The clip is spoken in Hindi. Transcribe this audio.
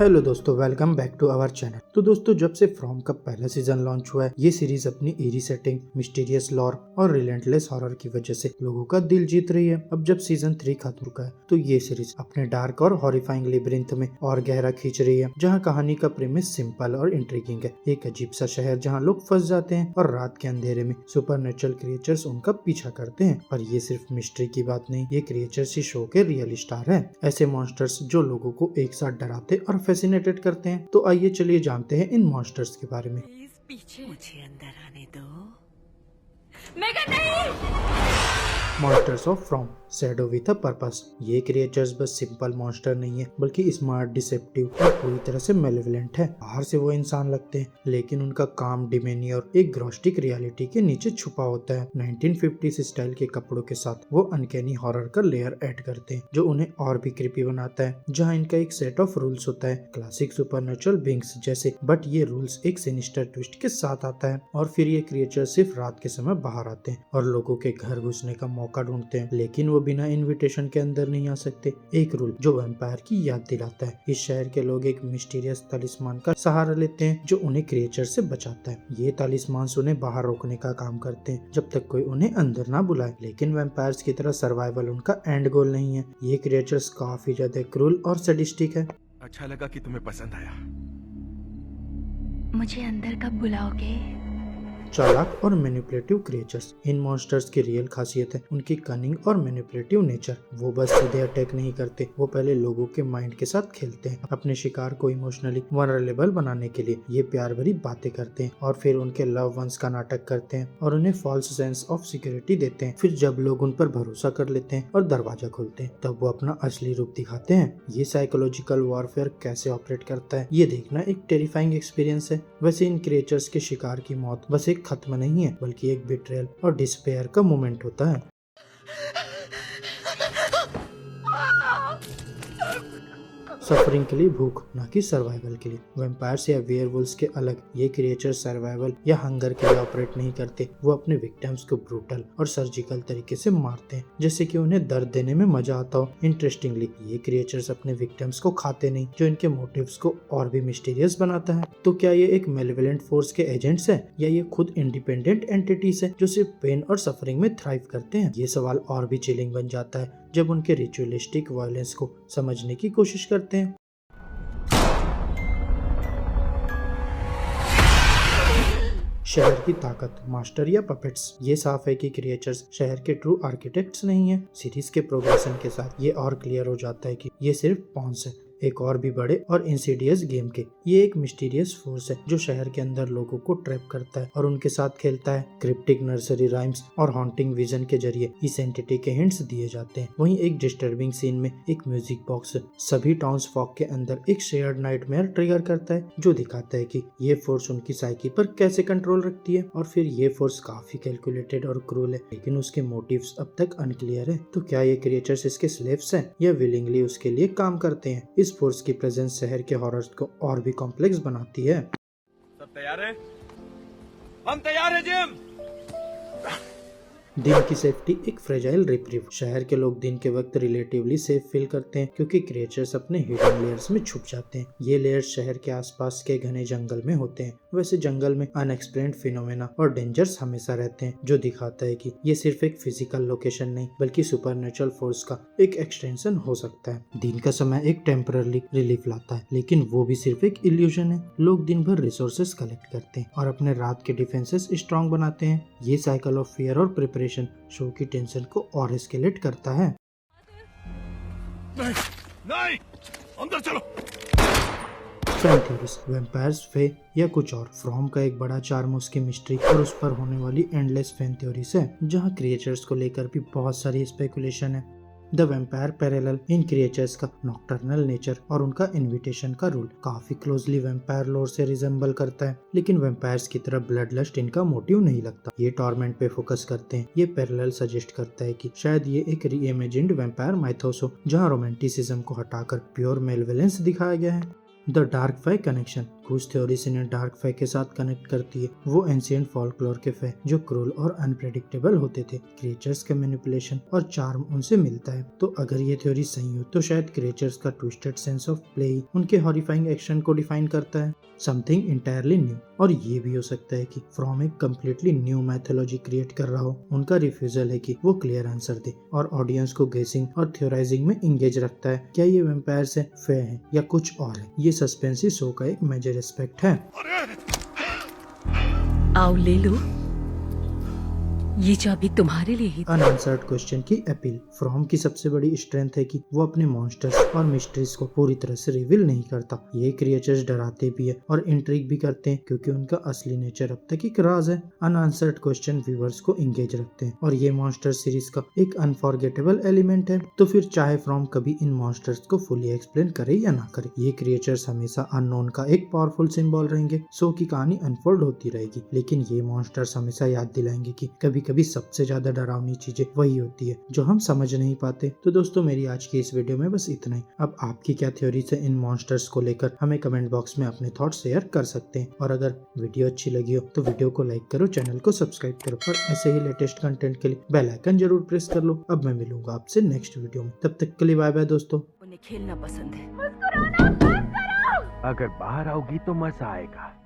हेलो दोस्तों, welcome back to our channel. तो दोस्तों, जब से फ्रॉम का पहला सीजन लॉन्च हुआ है, ये सीरीज अपनी eerie सेटिंग, मिस्टीरियस लॉर और रिलेंटलेस हॉरर की वजह से लोगों का दिल जीत रही है। अब जब सीजन 3 खत्म चुका है, तो ये सीरीज अपने डार्क और हॉरिफाइंग लेबिरिंथ में और गहरा खींच रही है, जहाँ कहानी का प्रीमिस सिंपल और इंट्रिगिंग है। एक अजीब सा शहर जहाँ लोग फंस जाते हैं और रात के अंधेरे में सुपरनेचुरल क्रिएचर्स उनका पीछा करते हैं। पर ये सिर्फ मिस्ट्री की बात नहीं, ये क्रिएचर्स ही शो के रियल स्टार है। ऐसे मॉन्स्टर्स जो लोगों को एक साथ डराते और फैसिनेटेड करते हैं। तो आइए चलिए जानते हैं इन मॉन्स्टर्स के बारे में। प्लीज पीछे मुझे अंदर आने दो। मेघा नहीं। Monsters of from shadow with a purpose. ये क्रिएचर्स बस सिंपल मॉन्स्टर नहीं है, बल्कि स्मार्ट, डिसेप्टिव और पूरी तरह से मेलेवलेंट है। बाहर से वो इंसान लगते हैं, लेकिन उनका काम, डिमेनियर एक ग्रॉस्टिक रियलिटी के नीचे छुपा होता है। 1950s स्टाइल के कपड़ों के साथ वो अनकैनी हॉरर का लेयर ऐड करते हैं, जो उन्हें और भी क्रीपी बनाता है। जहाँ इनका एक सेट ऑफ रूल्स होता है, क्लासिक सुपरनेचुरल बीइंग्स जैसे, बट ये रूल्स एक सिनिस्टर ट्विस्ट के साथ आता है। और फिर ये क्रिएचर सिर्फ रात के समय बाहर आते हैं और लोगों के घर घुसने का मौका ढूंढते हैं, लेकिन वो बिना इनविटेशन के अंदर नहीं आ सकते। एक रूल जो वैम्पायर की याद दिलाता है। इस शहर के लोग एक मिस्टीरियस तलिस्मान का सहारा लेते हैं, जो उन्हें क्रिएचर से बचाता है। ये तलिस्मान उन्हें बाहर रोकने का काम करते हैं, जब तक कोई उन्हें अंदर ना बुलाए। लेकिन वैम्पायर्स की तरह सर्वाइवल उनका एंड गोल नहीं है। ये क्रिएचर्स काफी ज्यादा क्रूल और सैडिस्टिक है। अच्छा लगा कि तुम्हें पसंद आया। मुझे अंदर कब बुलाओगे? चालाक और मैनिपुलेटिव क्रिएचर्स। इन मॉन्स्टर्स की रियल खासियत है उनकी कनिंग और मैनिपुलेटिव नेचर। वो बस सीधे अटैक नहीं करते, वो पहले लोगों के माइंड के साथ खेलते हैं। अपने शिकार को इमोशनली वनरेबल बनाने के लिए ये प्यार भरी बातें करते हैं, और फिर उनके लव वंस का नाटक करते हैं और उन्हें फॉल्स सेंस ऑफ सिक्योरिटी देते हैं। फिर जब लोग उन पर भरोसा कर लेते हैं और दरवाजा खोलते हैं, तब वो अपना असली रूप दिखाते हैं। ये साइकोलॉजिकल वॉरफेयर कैसे ऑपरेट करता है, ये देखना एक टेरिफाइंग एक्सपीरियंस है। वैसे इन क्रिएचर्स के शिकार की मौत बस एक खत्म नहीं है, बल्कि एक बिट्रेयल और डिस्पेयर का मोमेंट होता है। सफरिंग के लिए भूख, ना कि सर्वाइवल के लिए। वैम्पायर्स या वेयरवुल्व्स के अलग, ये क्रिएचर सर्वाइवल या हंगर के लिए ऑपरेट नहीं करते। वो अपने विक्टिम्स को ब्रूटल और सर्जिकल तरीके से मारते हैं, जैसे कि उन्हें दर्द देने में मजा आता हो। इंटरेस्टिंगली, ये क्रिएचर्स अपने विक्टिम्स को खाते नहीं, जो इनके मोटिव्स को और भी मिस्टीरियस बनाता है। तो क्या ये एक मेलेवलेंट फोर्स के एजेंट्स है, या ये खुद इंडिपेंडेंट एंटिटीज है जो सिर्फ पेन और सफरिंग में थ्राइव करते हैं? ये सवाल और भी चिलिंग बन जाता है जब उनके रिचुअलिस्टिक वायलेंस को समझने की कोशिश करते हैं। शहर की ताकत, मास्टर या पपेट्स। ये साफ है कि क्रिएचर्स शहर के ट्रू आर्किटेक्ट्स नहीं है। सीरीज के प्रोग्रेशन के साथ ये और क्लियर हो जाता है कि ये सिर्फ पॉन्स है, एक और भी बड़े और इंसीडियस गेम के। ये एक मिस्टीरियस फोर्स है जो शहर के अंदर लोगों को ट्रैप करता है और उनके साथ खेलता है। क्रिप्टिक नर्सरी राइम्स और हॉन्टिंग विजन के जरिए इस एंटिटी के हिंट्स दिए जाते हैं। वहीं एक डिस्टर्बिंग सीन में एक म्यूजिक बॉक्स सभी टाउन्सफॉक के अंदर एक शेयर्ड नाइटमेयर ट्रिगर करता है, जो दिखाता है कि ये फोर्स उनकी साइकी पर कैसे कंट्रोल रखती है। और फिर ये फोर्स काफी कैलकुलेटेड और क्रूल है, लेकिन उसके मोटिव्स अब तक अनक्लियर है। तो क्या ये क्रिएचर्स इसके स्लेव्स हैं, या विलिंगली उसके लिए काम करते हैं? इस फोर्स की प्रेजेंस शहर के हॉरर्स को और भी कॉम्प्लेक्स बनाती है। सब तैयार है? हम तैयार है जिम। दिन की सेफ्टी एक फ्रेजाइल रिप्रीव। शहर के लोग दिन के वक्त रिलेटिवली सेफ फील करते हैं, क्योंकि क्रिएचर्स अपने हिडन लेयर्स में छुप जाते हैं। ये लेयर्स शहर के आसपास के घने जंगल में होते हैं। वैसे जंगल में अनएक्सप्लेन्ड फिनोमेना और डेंजर्स हमेशा रहते हैं, जो दिखाता है कि ये सिर्फ एक फिजिकल लोकेशन नहीं, बल्कि सुपरनेचुरल फोर्स का एक एक्सटेंशन हो सकता है। दिन का समय एक टेम्पररी रिलीफ लाता है, लेकिन वो भी सिर्फ एक इल्यूजन है। लोग दिन भर रिसोर्सेस कलेक्ट करते हैं और अपने रात के डिफेंसेस स्ट्रॉन्ग बनाते हैं। ये साइकिल ऑफ फियर और प्रिपरेशन शो की टेंशन को और एस्केलेट करता है। नहीं, नहीं, अंदर चलो। फैन थ्योरीज, वैम्पायर्स, फे या कुछ और। फ्रॉम का एक बड़ा चार्म उसकी मिस्ट्री और उस पर होने वाली एंडलेस फैन थ्योरीज है, जहाँ क्रिएचर्स को लेकर भी बहुत सारी स्पेकुलेशन है। The vampire parallel, in creatures का नॉक्टर्नल नेचर और उनका इनविटेशन का रूल काफी क्लोजली वैम्पायर लोर से रिजेंबल करता है, लेकिन वैम्पायर्स की तरह ब्लड लस्ट इनका मोटिव नहीं लगता। ये टॉर्मेंट पे फोकस करते हैं। ये पैरेलल सजेस्ट करता है कि शायद ये एक रीइमेजिन्ड वैम्पायर माइथोस हो, जहाँ रोमांटिसिज्म को हटाकर प्योर मेलेवलेंस दिखाया गया है। द डार्क फाई कनेक्शन, कुछ थ्योरीज इन्हें डार्क फे के साथ कनेक्ट करती है, वो एंशिएंट फॉल्कलोर के फे जो क्रूल और अनप्रेडिक्टेबल होते थे। क्रिएचर्स के मैनिपुलेशन और चार्म उनसे मिलता है। तो अगर ये थ्योरी सही हो तो शायद क्रिएचर्स का ट्विस्टेड सेंस ऑफ प्ले ही उनके हॉरिफाइंग एक्शन को डिफाइन करता है, समथिंग इंटायरली न्यू। और ये भी हो सकता है कि फ्रॉम एक कम्प्लीटली न्यू मैथोलॉजी क्रिएट कर रहा हो। उनका रिफ्यूजल है कि वो क्लियर आंसर दे और ऑडियंस को गेसिंग और थ्योराइजिंग में इंगेज रखता है। क्या ये वैम्पायर से फे है या कुछ और है? ये सस्पेंस ही शो का एक मेजर एस्पेक्ट है। आओ ले लो, ये चाबी तुम्हारे लिए ही। अनआंसर्ड क्वेश्चन की अपील। फ्रॉम की सबसे बड़ी स्ट्रेंथ है कि वो अपने मॉन्स्टर्स और मिस्ट्रीज को पूरी तरह से रिवील नहीं करता। ये क्रिएचर्स डराते भी है और इंट्रिग भी करते हैं क्योंकि उनका असली नेचर अब तक एक राज है। अनआंसर्ड क्वेश्चन व्यूअर्स को इंगेज रखते हैं और ये मॉन्स्टर सीरीज का एक अनफॉरगेटेबल एलिमेंट है। तो फिर चाहे फ्रॉम कभी इन मॉन्स्टर्स को फुली एक्सप्लेन करे या ना करे, ये क्रिएचर्स हमेशा अननोन का एक पावरफुल सिंबल रहेंगे। शो की कहानी अनफोल्ड होती रहेगी, लेकिन ये मॉन्स्टर्स हमेशा याद दिलाएंगे कि कभी कभी सबसे ज्यादा डरावनी चीजें वही होती है जो हम समझ नहीं पाते। तो दोस्तों मेरी आज की इस वीडियो में बस इतना ही। अब आपकी क्या थ्योरी है इन मॉन्स्टर्स को लेकर, हमें कमेंट बॉक्स में अपने थॉट्स शेयर कर सकते हैं। और अगर वीडियो अच्छी लगी हो तो वीडियो को लाइक करो, चैनल को सब्सक्राइब करो और ऐसे ही लेटेस्ट कंटेंट के लिए बेल आइकन जरूर प्रेस कर लो। अब मैं मिलूंगा आपसे नेक्स्ट वीडियो में, तब तक के लिए बाय बाय दोस्तों। उन्हें खेलना पसंद है। अगर बाहर आओगी तो मजा आएगा।